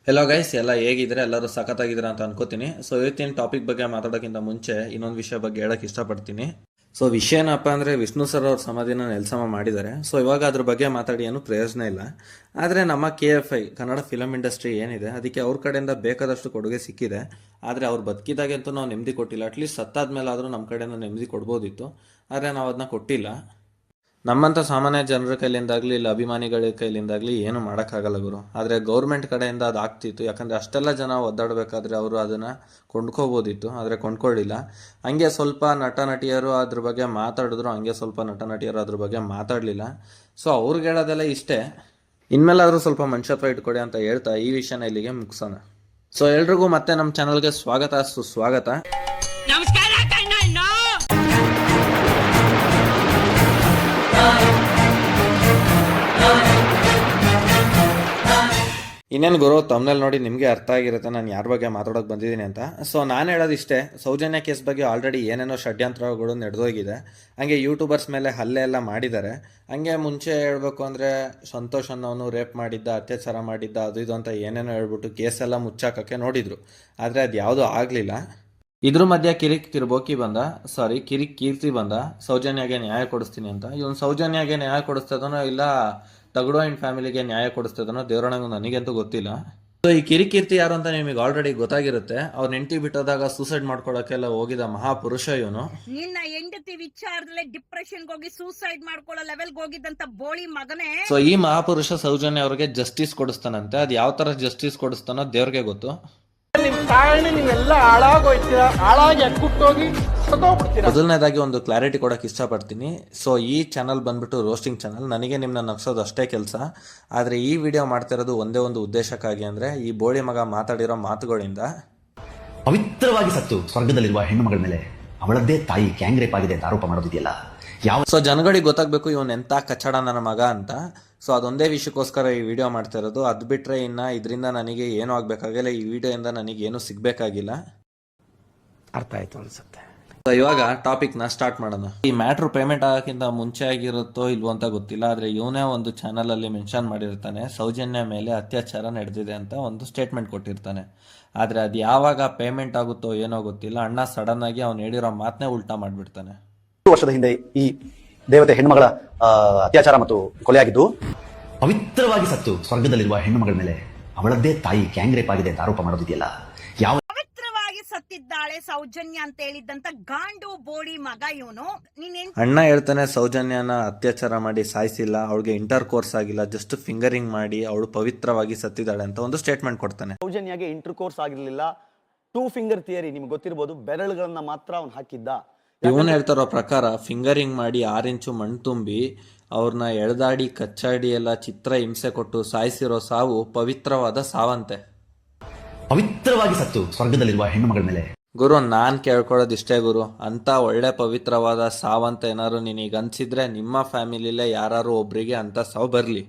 Hello guys, ಎಲ್ಲ ಹೇಗಿದ್ರೆ ಎಲ್ಲರೂ ಸಖತ್ತಾಗಿದ್ದೀರಾ ಅಂತ ಅನ್ಕೋತೀನಿ. ಸೊ ಇವತ್ತಿನ ಟಾಪಿಕ್ ಬಗ್ಗೆ ಮಾತಾಡೋಕ್ಕಿಂತ ಮುಂಚೆ ಇನ್ನೊಂದು ವಿಷಯ ಬಗ್ಗೆ ಹೇಳಕ್ ಇಷ್ಟಪಡ್ತೀನಿ. ಸೊ ವಿಷಯ ಏನಪ್ಪ ಅಂದರೆ ವಿಷ್ಣು ಸರ್ ಅವ್ರ ಸಮಾಧಿನ ನೆಲಸಮ ಮಾಡಿದ್ದಾರೆ. ಸೊ ಇವಾಗ ಅದ್ರ ಬಗ್ಗೆ ಮಾತಾಡಿ ಏನು ಪ್ರಯೋಜನ ಇಲ್ಲ. ಆದರೆ ನಮ್ಮ KFI ಕನ್ನಡ ಫಿಲಮ್ ಇಂಡಸ್ಟ್ರಿ ಏನಿದೆ ಅದಕ್ಕೆ ಅವ್ರ ಕಡೆಯಿಂದ ಬೇಕಾದಷ್ಟು ಕೊಡುಗೆ ಸಿಕ್ಕಿದೆ. ಆದರೆ ಅವ್ರು ಬದುಕಿದಾಗಂತೂ ನಾವು ನೆಮ್ಮದಿ ಕೊಟ್ಟಿಲ್ಲ. ಅಟ್ಲೀಸ್ಟ್ ಸತ್ತಾದ್ಮೇಲೆ ಆದರೂ ನಮ್ಮ ಕಡೆಯಿಂದ ನೆಮ್ಮದಿ ಕೊಡ್ಬೋದಿತ್ತು, ಆದರೆ ನಾವು ಅದನ್ನ ಕೊಟ್ಟಿಲ್ಲ. ನಮ್ಮಂಥ ಸಾಮಾನ್ಯ ಜನರ ಕೈಲಿಂದಾಗಲಿ ಇಲ್ಲ ಅಭಿಮಾನಿಗಳ ಕೈಲಿಂದಾಗಲಿ ಏನು ಮಾಡೋಕ್ಕಾಗಲ್ಲ ಗುರು. ಆದರೆ ಗೌರ್ಮೆಂಟ್ ಕಡೆಯಿಂದ ಅದು ಆಗ್ತಿತ್ತು, ಯಾಕಂದರೆ ಅಷ್ಟೆಲ್ಲ ಜನ ಒದ್ದಾಡಬೇಕಾದ್ರೆ ಅವರು ಅದನ್ನು ಕೊಂಡ್ಕೋಬೋದಿತ್ತು, ಆದರೆ ಕೊಂಡ್ಕೊಳ್ಳಿಲ್ಲ. ಹಂಗೆ ಸ್ವಲ್ಪ ನಟ ನಟಿಯರು ಅದ್ರ ಬಗ್ಗೆ ಮಾತಾಡಿದ್ರು, ಹಂಗೆ ಸ್ವಲ್ಪ ನಟ ನಟಿಯರು ಅದ್ರ ಬಗ್ಗೆ ಮಾತಾಡಲಿಲ್ಲ. ಸೊ ಅವ್ರಿಗೆ ಹೇಳೋದೆಲ್ಲ ಇಷ್ಟೇ, ಇನ್ಮೇಲಾದರೂ ಸ್ವಲ್ಪ ಮನುಷ್ಯತ್ವ ಇಟ್ಕೊಡಿ ಅಂತ ಹೇಳ್ತಾ ಈ ವಿಷಯನ ಇಲ್ಲಿಗೆ ಮುಗಿಸೋಣ. ಸೊ ಎಲ್ರಿಗೂ ಮತ್ತೆ ನಮ್ಮ ಚಾನಲ್ಗೆ ಸ್ವಾಗತ ಸುಸ್ವಾಗತ. ಇನ್ನೇನು ಗುರು, ತಮ್ಮನೇಲಿ ನೋಡಿ ನಿಮಗೆ ಅರ್ಥ ಆಗಿರುತ್ತೆ ನಾನು ಯಾರ ಬಗ್ಗೆ ಮಾತಾಡೋಕೆ ಬಂದಿದ್ದೀನಿ ಅಂತ. ಸೊ ನಾನು ಹೇಳೋದಿಷ್ಟೇ, ಸೌಜನ್ಯ ಕೇಸ್ ಬಗ್ಗೆ ಆಲ್ರೆಡಿ ಏನೇನೋ ಷಡ್ಯಂತ್ರಗಳು ನಡೆದೋಗಿದೆ. ಹಂಗೆ ಯೂಟ್ಯೂಬರ್ಸ್ ಮೇಲೆ ಹಲ್ಲೆ ಎಲ್ಲ ಮಾಡಿದ್ದಾರೆ. ಹಂಗೆ ಮುಂಚೆ ಹೇಳ್ಬೇಕು ಅಂದರೆ ಸಂತೋಷ್ ಅನ್ನೋನು ರೇಪ್ ಮಾಡಿದ್ದ, ಅತ್ಯಾಚಾರ ಮಾಡಿದ್ದ, ಅದು ಇದು ಅಂತ ಏನೇನೋ ಹೇಳ್ಬಿಟ್ಟು ಕೇಸೆಲ್ಲ ಮುಚ್ಚಾಕೋಕ್ಕೆ ನೋಡಿದರು. ಆದರೆ ಅದು ಯಾವುದೂ ಆಗಲಿಲ್ಲ. ಇದ್ರ ಮಧ್ಯೆ ಕಿರಿಕ್ ಕೀರ್ತಿ ಬಂದ ಸೌಜನ್ಯಗೆ ನ್ಯಾಯ ಕೊಡಿಸ್ತೀನಿ ಅಂತ. ಇವನು ಸೌಜನ್ಯಗೆ ನ್ಯಾಯ ಕೊಡಿಸ್ತದನೋ ಇಲ್ಲ ತಗಡು ಆ್ಯಂಡ್ ಫ್ಯಾಮಿಲಿಗೆ ನ್ಯಾಯ ಕೊಡಿಸ್ತದನೋ ದೇವರಣಗೂ ನನಗಂತೂ ಗೊತ್ತಿಲ್ಲ. ಸೊ ಈ ಕಿರಿಕೀರ್ತಿ ಯಾರು ಅಂತ ನಿಮಗೆ ಆಲ್ರೆಡಿ ಗೊತ್ತಾಗಿರುತ್ತೆ. ಅವ್ರ ಹೆಂಡತಿ ಬಿಟ್ಟೋದಾಗ ಸೂಸೈಡ್ ಮಾಡ್ಕೊಳಕ್ಕೆಲ್ಲ ಹೋಗಿದ ಮಹಾಪುರುಷ ಇವನು. ನಿನ್ನ ಹೆಂಡತಿ ವಿಚಾರದಲ್ಲಿ ಡಿಪ್ರೆಷನ್ ಹೋಗಿ ಸೂಸೈಡ್ ಮಾಡ್ಕೊಳ್ಳೋ ಲೆವೆಲ್ಗೆ ಹೋಗಿದ್ದಂತ ಬೋಳಿ ಮಗನೇ. ಸೊ ಈ ಮಹಾಪುರುಷ ಸೌಜನ್ಯ ಅವ್ರಿಗೆ ಜಸ್ಟಿಸ್ ಕೊಡಿಸ್ತಾನಂತೆ. ಅದು ಯಾವ ತರ ಜಸ್ಟಿಸ್ ಕೊಡಿಸ್ತಾನೋ ದೇವ್ರಿಗೆ ಗೊತ್ತು. ಮೊದಲನೇದಾಗಿ ಒಂದು ಕ್ಲಾರಿಟಿ ಕೊಡಕ್ಕೆ ಇಷ್ಟಪಡ್ತೀನಿ. ಸೊ ಈ ಚಾನಲ್ ಬಂದ್ಬಿಟ್ಟು ರೋಸ್ಟಿಂಗ್ ಚಾನಲ್. ನನಗೆ ನಿಮ್ಮನ್ನ ನಗ್ಸೋದು ಅಷ್ಟೇ ಕೆಲಸ. ಆದರೆ ಈ ವಿಡಿಯೋ ಮಾಡ್ತಿರೋದು ಒಂದೇ ಒಂದು ಉದ್ದೇಶಕ್ಕಾಗಿ, ಅಂದರೆ ಈ ಬೋಳಿ ಮಗ ಮಾತಾಡಿರೋ ಮಾತುಗಳಿಂದ ಪವಿತ್ರವಾಗಿ ಸತ್ತು ಸ್ವರ್ಗದಲ್ಲಿರುವ ಹೆಣ್ಣು ಮಗಳ ಮೇಲೆ ಅವಳದ್ದೇ ತಾಯಿ ಗ್ಯಾಂಗ್ ರೇಪ್ ಆಗಿದೆ ಅಂತ ಆರೋಪ ಮಾಡೋದಿದೆಯಲ್ಲ ಯಾವ. ಸೊ ಜನಗಳಿಗೆ ಗೊತ್ತಾಗಬೇಕು ಇವನ್ ಎಂತ ಕಚ್ಚಡ ನನ್ನ ಮಗ ಅಂತ. ಸೊ ಅದೊಂದೇ ವಿಷಯಕ್ಕೋಸ್ಕರ ಈ ವಿಡಿಯೋ ಮಾಡ್ತಾ ಇರೋದು. ಅದು ಬಿಟ್ಟರೆ ಇನ್ನು ಇದರಿಂದ ನನಗೆ ಏನೂ ಆಗಬೇಕಾಗಿಲ್ಲ, ಈ ವಿಡಿಯೋಯಿಂದ ನನಗೆ ಏನೂ ಸಿಗಬೇಕಾಗಿಲ್ಲ. ಅರ್ಥ ಆಯ್ತು ಅನ್ಸುತ್ತೆ. ಸೊ ಇವಾಗ ಟಾಪಿಕ್ನ ಸ್ಟಾರ್ಟ್ ಮಾಡೋಣ. ಈ ಮ್ಯಾಟ್ರು ಪೇಮೆಂಟ್ ಆಗೋಕ್ಕಿಂತ ಮುಂಚೆ ಆಗಿರುತ್ತೋ ಇಲ್ವೋ ಅಂತ ಗೊತ್ತಿಲ್ಲ, ಆದರೆ ಇವನೇ ಒಂದು ಚಾನಲಲ್ಲಿ ಮೆನ್ಷನ್ ಮಾಡಿರ್ತಾನೆ ಸೌಜನ್ಯ ಮೇಲೆ ಅತ್ಯಾಚಾರ ನಡೆದಿದೆ ಅಂತ ಒಂದು ಸ್ಟೇಟ್ಮೆಂಟ್ ಕೊಟ್ಟಿರ್ತಾನೆ. ಆದರೆ ಅದು ಯಾವಾಗ ಪೇಮೆಂಟ್ ಆಗುತ್ತೋ ಏನೋ ಗೊತ್ತಿಲ್ಲ, ಅಣ್ಣ ಸಡನ್ ಆಗಿ ಅವ್ನು ಹೇಳಿರೋ ಮಾತನ್ನೇ ಉಲ್ಟಾ ಮಾಡಿಬಿಡ್ತಾನೆ. ವರ್ಷದ ಹಿಂದೆ ಈ ದೇವತೆ ಹೆಣ್ಣುಮಗಳ ಅತ್ಯಾಚಾರ ಮತ್ತು ಕೊಲೆಯಾಗಿದ್ದು, ಪವಿತ್ರವಾಗಿ ಸತ್ತು ಸ್ವರ್ಗದಲ್ಲಿರುವ ಹೆಣ್ಣು ಮಗಳ ಮೇಲೆ ಅವಳದ್ದೇ ತಾಯಿ ಗ್ಯಾಂಗ್ ರೇಪ್ ಆಗಿದೆ ಅಂತ ಆರೋಪ ಮಾಡೋದಿದೆಯಲ್ಲ ಯಾವ. ಪವಿತ್ರವಾಗಿ ಸತ್ತಿದ್ದಾಳೆ ಸೌಜನ್ಯ ಅಂತ ಹೇಳಿದ್ದಂತ ಗಾಂಡು ಬೋಳಿ ಮಗ ಇವನು. ಅಣ್ಣ ಹೇಳ್ತಾನೆ ಸೌಜನ್ಯನ ಅತ್ಯಾಚಾರ ಮಾಡಿ ಸಾಯಿಸಿಲ್ಲ, ಅವಳಿಗೆ ಇಂಟರ್ ಕೋರ್ಸ್ ಆಗಿಲ್ಲ, ಜಸ್ಟ್ ಫಿಂಗರಿಂಗ್ ಮಾಡಿ ಅವಳು ಪವಿತ್ರವಾಗಿ ಸತ್ತಿದ್ದಾಳೆ ಅಂತ ಒಂದು ಸ್ಟೇಟ್ಮೆಂಟ್ ಕೊಡ್ತಾನೆ. ಸೌಜನ್ಯಗೆ ಇಂಟರ್ ಕೋರ್ಸ್ ಆಗಿರ್ಲಿಲ್ಲ. 2 ಫಿಂಗರ್ ಥಿಯರಿ ನಿಮ್ಗೆ ಗೊತ್ತಿರಬಹುದು, ಬೆರಳುಗಳನ್ನ ಮಾತ್ರ ಅವ್ನು ಹಾಕಿದ್ದ. ಇವನು ಹೇಳ್ತಾರೋ ಪ್ರಕಾರ ಫಿಂಗರಿಂಗ್ ಮಾಡಿ 6 ಇಂಚು ಮಣ್ಣು ತುಂಬಿ ಅವ್ರನ್ನ ಎಳೆದಾಡಿ ಕಚ್ಚಾಡಿ ಎಲ್ಲ ಚಿತ್ರ ಹಿಂಸೆ ಕೊಟ್ಟು ಸಾಯಿಸಿರೋ ಸಾವು ಪವಿತ್ರವಾದ ಸಾವಂತೆ. ಪವಿತ್ರವಾಗಿ ಸತ್ತು ಸ್ವರ್ಗದಲ್ಲಿರುವ ಹೆಣ್ಣು ಮಗಳ ಮೇಲೆ ಗುರು, ನಾನ್ ಕೇಳ್ಕೊಳ್ಳೋದಿಷ್ಟೇ ಗುರು, ಅಂತ ಒಳ್ಳೆ ಪವಿತ್ರವಾದ ಸಾವಂತ ಏನಾದ್ರು ನಿನಗೆ ಅನ್ಸಿದ್ರೆ ನಿಮ್ಮ ಫ್ಯಾಮಿಲಿಲೇ ಯಾರು ಒಬ್ರಿಗೆ ಅಂತ ಸಾವು ಬರ್ಲಿ.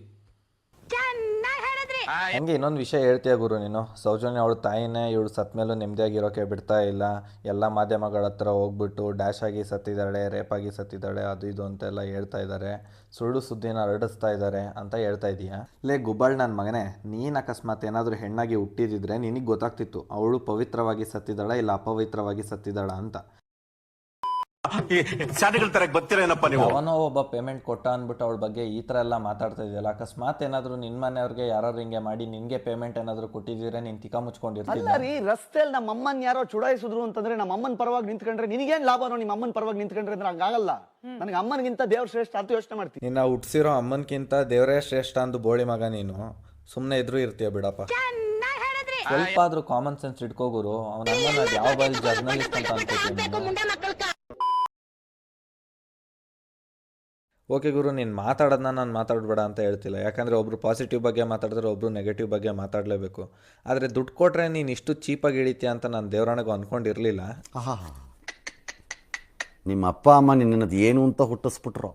ಹಂಗೆ ಇನ್ನೊಂದು ವಿಷಯ ಹೇಳ್ತೀಯ ಗುರು ನೀನು, ಸೌಜನ್ಯ ಅವಳು ತಾಯಿನೇ ಇವಳು ಸತ್ ಮೇಲೂ ನೆಮ್ಮದಿಯಾಗಿರೋಕೆ ಬಿಡ್ತಾ ಇಲ್ಲ. ಎಲ್ಲ ಮಾಧ್ಯಮಗಳ ಹತ್ರ ಹೋಗ್ಬಿಟ್ಟು ಡ್ಯಾಶ್ ಆಗಿ ಸತ್ತಿದ್ದಾಳೆ, ರೇಪ್ ಆಗಿ ಸತ್ತಿದ್ದಾಳೆ, ಅದು ಇದು ಅಂತೆಲ್ಲ ಹೇಳ್ತಾ ಇದ್ದಾರೆ, ಸುಳ್ಳು ಸುದ್ದಿನ ಹರಡಿಸ್ತಾ ಇದ್ದಾರೆ ಅಂತ ಹೇಳ್ತಾ ಇದೀಯಾ. ಲೇ ಗುಬ್ಬಾಳ್ ನನ್ನ ಮಗನೇ, ನೀನು ಅಕಸ್ಮಾತ್ ಏನಾದರೂ ಹೆಣ್ಣಾಗಿ ಹುಟ್ಟಿದಿದ್ರೆ ನಿನಗೆ ಗೊತ್ತಾಗ್ತಿತ್ತು ಅವಳು ಪವಿತ್ರವಾಗಿ ಸತ್ತಿದ್ದಾಳ ಇಲ್ಲ ಅಪವಿತ್ರವಾಗಿ ಸತ್ತಿದ್ದಾಳ ಅಂತ. ಅವನೋ ಒಬ್ಬ ಪೇಮೆಂಟ್ ಕೊಟ್ಟ ಅಂದ್ಬಿಟ್ಟು ಅವಳ ಬಗ್ಗೆ ಈ ಥರ ಎಲ್ಲ ಮಾತಾಡ್ತಾ ಇದೆಯಲ್ಲ. ಅಕಸ್ಮಾತ್ ಏನಾದರೂ ನಿನ್ನ ಮನೆಯವ್ರಿಗೆ ಯಾರು ಹಿಂಗೆ ಮಾಡಿ ನಿನ್ಗೆ ಪೇಮೆಂಟ್ ಏನಾದರೂ ಕೊಟ್ಟಿದ್ರೆ ನೀನು ತಿಕ್ಕ ಮುಚ್ಕೊಂಡಿರ್ತಿಲ್ಲ. ಅಲ್ಲ ರೀ, ರಸ್ತೆಯಲ್ಲಿ ನಮ್ಮ ಅಮ್ಮನ್ ಯಾರೋ ಚುಡಾಯಿಸಿದ್ರು ಅಂತಂದ್ರೆ ನಮ್ಮ ಅಮ್ಮನ ಪರವಾಗಿ ನಿಂತ್ಕೊಂಡ್ರೆ ನಿನಗೇನ್ ಲಾಭನೋ? ನಿಮ್ಮ ಅಮ್ಮನ ಪರವಾಗಿ ನಿಂತ್ಕೊಂಡ್ರೆ ಅಂದ್ರೆ ಹಂಗಾಗಲ್ಲ. ನನಗೆ ಅಮ್ಮನಿಗಿಂತ ದೇವ್ರ ಶ್ರೇಷ್ಠ ಅಂತ ಯೋಚನೆ ಮಾಡ್ತೀನಿ. ನಿನ್ನ ಹುಟ್ಟಿಸಿರೋ ಅಮ್ಮನ್ಕಿಂತ ದೇವರೇ ಶ್ರೇಷ್ಠ ಅಂದು ಬೋಳಿ ಮಗ ನೀನು ಸುಮ್ಮನೆ ಇದ್ರೂ ಇರ್ತೀಯ ಬಿಡಪ್ಪ. ಸ್ವಲ್ಪ ಆದ್ರೂ ಕಾಮನ್ ಸೆನ್ಸ್ ಇಟ್ಕೋಗುರು. ಅವನ ಅಮ್ಮನ ಯಾವ ಬಾರಿ ಜರ್ನಲಿಸ್ಟ್ ಅಂತ ಅನ್ಕೋತೀನಿ. ಓಕೆ ಗುರು, ನೀನು ಮಾತಾಡೋದನ್ನ ನಾನು ಮಾತಾಡಬೇಡ ಅಂತ ಹೇಳ್ತಿಲ್ಲ, ಯಾಕಂದರೆ ಒಬ್ಬರು ಪಾಸಿಟಿವ್ ಬಗ್ಗೆ ಮಾತಾಡಿದ್ರೆ ಒಬ್ಬರು ನೆಗೆಟಿವ್ ಬಗ್ಗೆ ಮಾತಾಡಲೇಬೇಕು. ಆದರೆ ದುಡ್ಡು ಕೊಟ್ಟರೆ ನೀನು ಇಷ್ಟು ಚೀಪಾಗಿ ಇಳಿತೀಯ ಅಂತ ನಾನು ದೇವರಾಣಗೂ ಅಂದ್ಕೊಂಡಿರಲಿಲ್ಲ. ನಿಮ್ಮ ಅಪ್ಪ ಅಮ್ಮ ನಿನ್ನದು ಏನು ಅಂತ ಹುಟ್ಟಿಸ್ಬಿಟ್ರು.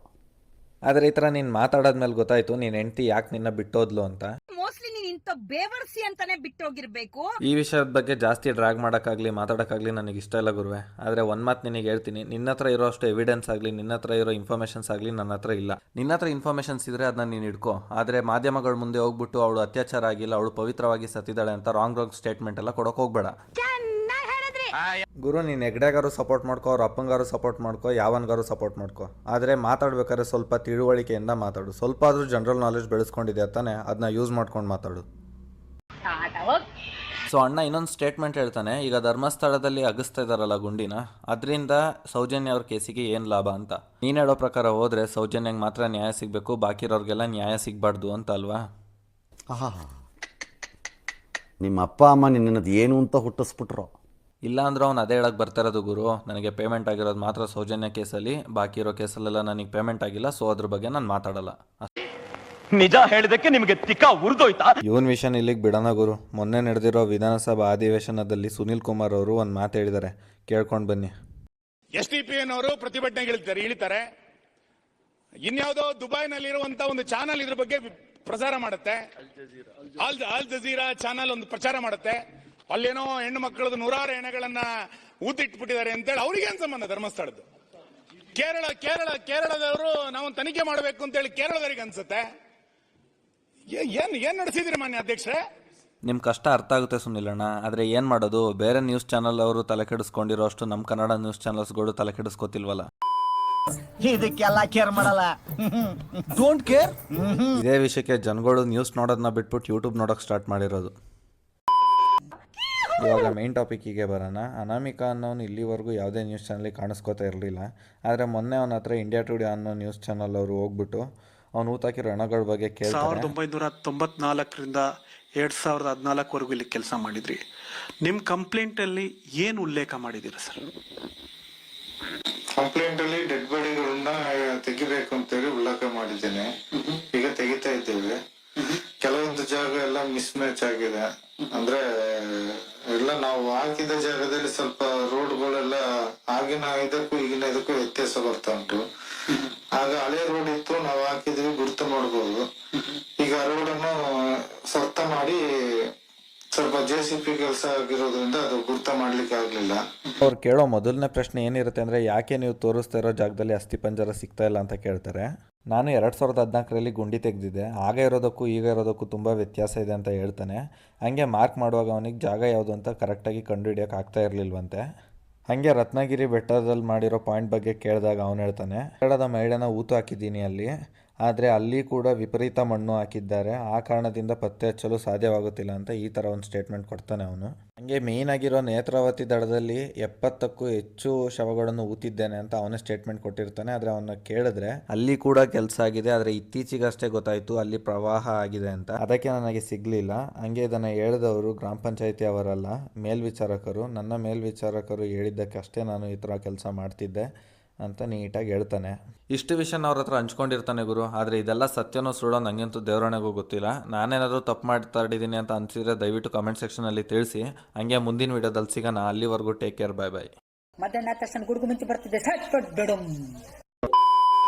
ಆದರೆ ಈ ಥರ ನೀನು ಮಾತಾಡೋದ್ಮೇಲೆ ಗೊತ್ತಾಯಿತು ನೀನು ಹೆಂಡ್ತಿ ಯಾಕೆ ನಿನ್ನ ಬಿಟ್ಟೋದ್ಲು ಅಂತ. ಮೋಸ್ಟ್ಲಿ ನೀನ್ ಇಂತ ಬೇವರ್ಸಿ ಅಂತಾನೆ ಬಿಟ್ಟೋಗಿರ್ಬೇಕು. ಈ ವಿಷಯದ ಬಗ್ಗೆ ಜಾಸ್ತಿ ಡ್ರ್ಯಾಗ್ ಮಾಡೋಕ್ಕಾಗಲಿ ಮಾತಾಡೋಕ್ಕಾಗಲಿ ನನಗೆ ಇಷ್ಟ ಇಲ್ಲ ಗುರುವೆ. ಆದರೆ ಒಂದು ಮಾತು ನಿನಗೆ ಹೇಳ್ತೀನಿ, ನಿನ್ನ ಹತ್ರ ಇರೋ ಅಷ್ಟು ಎವಿಡೆನ್ಸ್ ಆಗಲಿ, ನಿನ್ನ ಹತ್ರ ಇರೋ ಇನ್ಫಾರ್ಮೇಷನ್ಸ್ ಆಗಲಿ ನನ್ನ ಹತ್ರ ಇಲ್ಲ. ನಿನ್ನ ಹತ್ರ ಇನ್ಫಾರ್ಮೇಷನ್ಸ್ ಇದ್ದರೆ ಅದನ್ನ ನೀನು ಇಟ್ಕೋ. ಆದರೆ ಮಾಧ್ಯಮಗಳ ಮುಂದೆ ಹೋಗ್ಬಿಟ್ಟು ಅವಳು ಅತ್ಯಾಚಾರ ಆಗಿಲ್ಲ, ಅವಳು ಪವಿತ್ರವಾಗಿ ಸತ್ತಿದ್ದಾಳೆ ಅಂತ ರಾಂಗ್ ಸ್ಟೇಟ್ಮೆಂಟ್ ಎಲ್ಲ ಕೊಡೋಕೆ ಹೋಗ್ಬೇಡ ಗುರು. ನೀನು ಹೆಗ್ಡೆಗಾರು ಸಪೋರ್ಟ್ ಮಾಡ್ಕೋ, ಅವ್ರ ಅಪ್ಪಂಗಾರು ಸಪೋರ್ಟ್ ಮಾಡ್ಕೋ, ಯಾವನ್ಗಾರು ಸಪೋರ್ಟ್ ಮಾಡ್ಕೋ. ಆದರೆ ಮಾತಾಡ್ಬೇಕಾದ್ರೆ ಸ್ವಲ್ಪ ತಿಳುವಳಿಕೆಯಿಂದ ಮಾತಾಡು. ಸ್ವಲ್ಪ ಆದರೂ ಜನರಲ್ ನಾಲೆಜ್ ಬೆಳೆಸ್ಕೊಂಡಿದೆ ತಾನೆ, ಅದನ್ನ ಯೂಸ್ ಮಾಡ್ಕೊಂಡು ಮಾತಾಡು. ಸೊ ಅಣ್ಣ ಇನ್ನೊಂದು ಸ್ಟೇಟ್ಮೆಂಟ್ ಹೇಳ್ತಾನೆ, ಈಗ ಧರ್ಮಸ್ಥಳದಲ್ಲಿ ಅಗಸ್ತಾ ಇದಾರಲ್ಲ ಗುಂಡಿನ, ಅದರಿಂದ ಸೌಜನ್ಯ ಅವ್ರ ಕೇಸಿಗೆ ಏನು ಲಾಭ ಅಂತ. ನೀನು ಹೇಳೋ ಪ್ರಕಾರ ಹೋದರೆ ಸೌಜನ್ಯಂಗೆ ಮಾತ್ರ ನ್ಯಾಯ ಸಿಗಬೇಕು, ಬಾಕಿ ಇರೋರಿಗೆಲ್ಲ ನ್ಯಾಯ ಸಿಗಬಾರ್ದು ಅಂತ ಅಲ್ವಾ? ನಿಮ್ಮ ಅಪ್ಪ ಅಮ್ಮ ನಿನ್ನದು ಏನು ಅಂತ ಹುಟ್ಟಿಸ್ಬಿಟ್ರು. ಇಲ್ಲ ಅಂದ್ರೆ ಅವ್ನು ಅದೇ ಹೇಳಕ್ಕೆ ಬರ್ತಿರೋದು ಗುರು, ನನಗೆ ಪೇಮೆಂಟ್ ಆಗಿರೋದು ಮಾತ್ರ ಸೌಜನ್ಯ ಕೇಸಲ್ಲಿ, ಬಾಕಿ ಇರೋ ಕೇಸಲ್ಲೆಲ್ಲ ನನಗೆ ಪೇಮೆಂಟ್ ಆಗಿಲ್ಲ. ಸೊ ಅದ್ರ ಬಗ್ಗೆ ನಾನು ಮಾತಾಡಲ್ಲ. ನಿಜ ಹೇಳಿದಕ್ಕೆ ನಿಮಗೆ ತಿಕ್ಕ ಉರಿದೋಯ್ತಾ? ಇವನ್ ವಿಷಯ ಇಲ್ಲಿಗೆ ಬಿಡೋಣ ಗುರು. ಮೊನ್ನೆ ನಡೆದಿರೋ ವಿಧಾನಸಭಾ ಅಧಿವೇಶನದಲ್ಲಿ ಸುನೀಲ್ ಕುಮಾರ್ ಅವರು ಒಂದು ಮಾತು ಹೇಳಿದ್ದಾರೆ, ಕೇಳ್ಕೊಂಡು ಬನ್ನಿ. SDPN ಅವರು ಪ್ರತಿಭಟನೆಗೆ ಇಳಿತಾರೆ. ಇನ್ಯಾವುದೋ ದುಬೈನಲ್ಲಿರುವಂತ ಒಂದು ಚಾನಲ್ ಇದ್ರ ಬಗ್ಗೆ ಪ್ರಚಾರ ಮಾಡುತ್ತೆ, ಅಲ್ ಜಜೀರಾ ಚಾನಲ್ ಒಂದು ಪ್ರಚಾರ ಮಾಡುತ್ತೆ. ಅಲ್ಲೇನೋ ಹೆಣ್ಣು ಮಕ್ಕಳದು 100 ಹೆಣೆಗಳನ್ನ ಊತಿಟ್ಬಿಟ್ಟಿದ್ದಾರೆ ಅಂತೇಳಿ ಅವ್ರಿಗೇನ್ ಸಂಬಂಧ ಧರ್ಮಸ್ಥಳದ್ದು? ಕೇರಳದವರು ನಾವು ತನಿಖೆ ಮಾಡಬೇಕು ಅಂತೇಳಿ ಕೇರಳದವರಿಗೆ ಅನ್ಸುತ್ತೆ. ಏನ್ ನಡೆಸಿದಿರಿ ಮಾನ್ಯ ಅಧ್ಯಕ್ಷರೇ? ನಿಮ್ಮ ಕಷ್ಟ ಅರ್ಥ ಆಗುತ್ತೆ ಸುನಿಲಣ್ಣ, ಆದರೆ ಏನು ಮಾಡೋದು, ಬೇರೆ ನ್ಯೂಸ್ ಚಾನಲ್ ಅವರು ತಲೆ ಕೆಡಿಸ್ಕೊಂಡಿರೋ ಅಷ್ಟು ನಮ್ಮ ಕನ್ನಡ ನ್ಯೂಸ್ ಚಾನಲ್ಸ್ಗಳು ತಲೆ ಕೆಡಿಸ್ಕೋತಿಲ್ವಲ್ಲ. ಇದಕ್ಕೆಲ್ಲ ಕೇರ್ ಮಾಡಲ್ಲ, ಡೋಂಟ್ ಕೇರ್. ಇದೇ ವಿಷಯಕ್ಕೆ ಜನಗಳು ನ್ಯೂಸ್ ನೋಡೋದನ್ನ ಬಿಟ್ಬಿಟ್ಟು ಯೂಟ್ಯೂಬ್ ನೋಡೋಕೆ ಸ್ಟಾರ್ಟ್ ಮಾಡಿರೋದು. ಇವಾಗ ಮೇನ್ ಟಾಪಿಕ್ಕಿಗೆ ಬರೋಣ. ಅನಾಮಿಕಾ ಅನ್ನೋನು ಇಲ್ಲಿವರೆಗೂ ಯಾವುದೇ ನ್ಯೂಸ್ ಚಾನಲಿಗೆ ಕಾಣಿಸ್ಕೋತಾ ಇರಲಿಲ್ಲ. ಆದರೆ ಮೊನ್ನೆ ಅವನ ಹತ್ರ ಇಂಡಿಯಾ ಟುಡೇ ಅನ್ನೋ ನ್ಯೂಸ್ ಚಾನಲ್ ಅವರು ಹೋಗ್ಬಿಟ್ಟು ಅವ್ನು ಊತಾಕಿರೋ ಹಣಗಳ ಬಗ್ಗೆ ಕೇಳ್ತಾರೆ. 1994ರಿಂದ 2014ವರೆಗೂ ಇಲ್ಲಿ ಕೆಲಸ ಮಾಡಿದ್ರಿ. ನಿಮ್ಮ ಕಂಪ್ಲೇಂಟಲ್ಲಿ ಏನು ಉಲ್ಲೇಖ ಮಾಡಿದ್ದೀರಾ ಸರ್? ಕಂಪ್ಲೇಂಟ್ ಅಲ್ಲಿ ಡೆಡ್ ಬಾಡಿಗಳನ್ನ ತೆಗಿಬೇಕು ಅಂತೇಳಿ ಉಲ್ಲೇಖ ಮಾಡಿದ್ದೇನೆ. ಈಗ ತೆಗಿತಾ ಇದ್ದೇವೆ. ಕೆಲವೊಂದು ಜಾಗ ಎಲ್ಲ ಮಿಸ್ ಮ್ಯಾಚ್ ಆಗಿದೆ. ಅಂದ್ರೆ ಎಲ್ಲ ನಾವು ಹಾಕಿದ ಜಾಗದಲ್ಲಿ ಸ್ವಲ್ಪ ರೋಡ್ಗಳೆಲ್ಲ ಆಗಿನ ಇದಕ್ಕೂ ಈಗಿನ ಇದಕ್ಕೂ ವ್ಯತ್ಯಾಸ ಬರ್ತಾ ಉಂಟು. ಆಗ ಹಳೆ ರೋಡ್ ಇತ್ತು, ನಾವು ಹಾಕಿದ್ವಿ, ಗುರ್ತು ಮಾಡಬಹುದು. ಈಗ ರೋಡ್ ಅನ್ನು ಸ್ವರ್ಥ ಮಾಡಿ ಸ್ವಲ್ಪ JCP ಕೆಲಸ ಆಗಿರೋದ್ರಿಂದ ಅದು ಗುರ್ತ ಮಾಡ್ಲಿಕ್ಕೆ ಆಗ್ಲಿಲ್ಲ. ಅವ್ರು ಕೇಳೋ ಮೊದಲನೇ ಪ್ರಶ್ನೆ ಏನಿರುತ್ತೆ ಅಂದರೆ, ಯಾಕೆ ನೀವು ತೋರಿಸ್ತಾ ಇರೋ ಜಾಗದಲ್ಲಿ ಅಸ್ಥಿಪಂಜರ ಸಿಗ್ತಾ ಇಲ್ಲ ಅಂತ ಕೇಳ್ತಾರೆ. ನಾನು 2014ರಲ್ಲಿ ಗುಂಡಿ ತೆಗೆದಿದ್ದೆ, ಆಗ ಇರೋದಕ್ಕೂ ಈಗ ಇರೋದಕ್ಕೂ ತುಂಬ ವ್ಯತ್ಯಾಸ ಇದೆ ಅಂತ ಹೇಳ್ತಾನೆ. ಹಾಗೆ ಮಾರ್ಕ್ ಮಾಡುವಾಗ ಅವನಿಗೆ ಜಾಗ ಯಾವುದು ಅಂತ ಕರೆಕ್ಟಾಗಿ ಕಂಡುಹಿಡಿಯೋಕೆ ಆಗ್ತಾ ಇರಲಿಲ್ವಂತೆ. ಹಾಗೆ ರತ್ನಗಿರಿ ಬೆಟ್ಟದಲ್ಲಿ ಮಾಡಿರೋ ಪಾಯಿಂಟ್ ಬಗ್ಗೆ ಕೇಳಿದಾಗ ಅವನು ಹೇಳ್ತಾನೆ, ಕೇರಳದ ಮಹಿಳೆನ ಊತು ಹಾಕಿದ್ದೀನಿ ಅಲ್ಲಿ, ಆದರೆ ಅಲ್ಲಿ ಕೂಡ ವಿಪರೀತ ಮಣ್ಣು ಹಾಕಿದ್ದಾರೆ, ಆ ಕಾರಣದಿಂದ ಪತ್ತೆ ಹಚ್ಚಲು ಸಾಧ್ಯವಾಗುತ್ತಿಲ್ಲ ಅಂತ ಈ ಥರ ಒಂದು ಸ್ಟೇಟ್ಮೆಂಟ್ ಕೊಡ್ತಾನೆ ಅವನು. ಹಾಗೆ ಮೇಯ್ನ್ ಆಗಿರೋ ನೇತ್ರಾವತಿ ದಡದಲ್ಲಿ 70ಕ್ಕೂ ಹೆಚ್ಚು ಶವಗಳನ್ನು ಊತಿದ್ದೇನೆ ಅಂತ ಅವನೇ ಸ್ಟೇಟ್ಮೆಂಟ್ ಕೊಟ್ಟಿರ್ತಾನೆ. ಆದರೆ ಅವನ್ನ ಕೇಳಿದ್ರೆ ಅಲ್ಲಿ ಕೂಡ ಕೆಲಸ ಆಗಿದೆ, ಆದರೆ ಇತ್ತೀಚೆಗಷ್ಟೇ ಗೊತ್ತಾಯಿತು ಅಲ್ಲಿ ಪ್ರವಾಹ ಆಗಿದೆ ಅಂತ, ಅದಕ್ಕೆ ನನಗೆ ಸಿಗಲಿಲ್ಲ. ಹಾಗೆ ಇದನ್ನು ಹೇಳಿದವರು ಗ್ರಾಮ ಪಂಚಾಯಿತಿ ಅವರಲ್ಲ, ಮೇಲ್ವಿಚಾರಕರು. ನನ್ನ ಮೇಲ್ವಿಚಾರಕರು ಹೇಳಿದ್ದಕ್ಕೆ ಅಷ್ಟೇ ನಾನು ಈ ಥರ ಕೆಲಸ ಮಾಡ್ತಿದ್ದೆ ಅಂತ ನೀಟಾಗಿ ಹೇಳ್ತಾನೆ. ಇಷ್ಟು ವಿಷಯನ ಅವ್ರ ಹತ್ರ ಹಂಚ್ಕೊಂಡಿರ್ತಾನೆ ಗುರು. ಆದರೆ ಇದೆಲ್ಲ ಸತ್ಯನೋ ಸುಳ್ಳೋ ನನಗಂತೂ ದೇವರಣೆಗೂ ಗೊತ್ತಿಲ್ಲ. ನಾನೇನಾದರೂ ತಪ್ಪು ಮಾಡ್ತಾಯಿದ್ದೀನಿ ಅಂತ ಅನಿಸಿದ್ರೆ ದಯವಿಟ್ಟು ಕಮೆಂಟ್ ಸೆಕ್ಷನಲ್ಲಿ ತಿಳಿಸಿ. ಹಂಗೆ ಮುಂದಿನ ವಿಡಿಯೋದಲ್ಲಿ ಸಿಗೋಣ. ಅಲ್ಲಿವರೆಗೂ ಟೇಕ್ ಕೇರ್, ಬಾಯ್ ಬಾಯ್. ಮಧ್ಯಾಹ್ನ ತಕ್ಷಣ ಗುಡುಗು ಮಿಂಚು ಬರ್ತಿದೆ.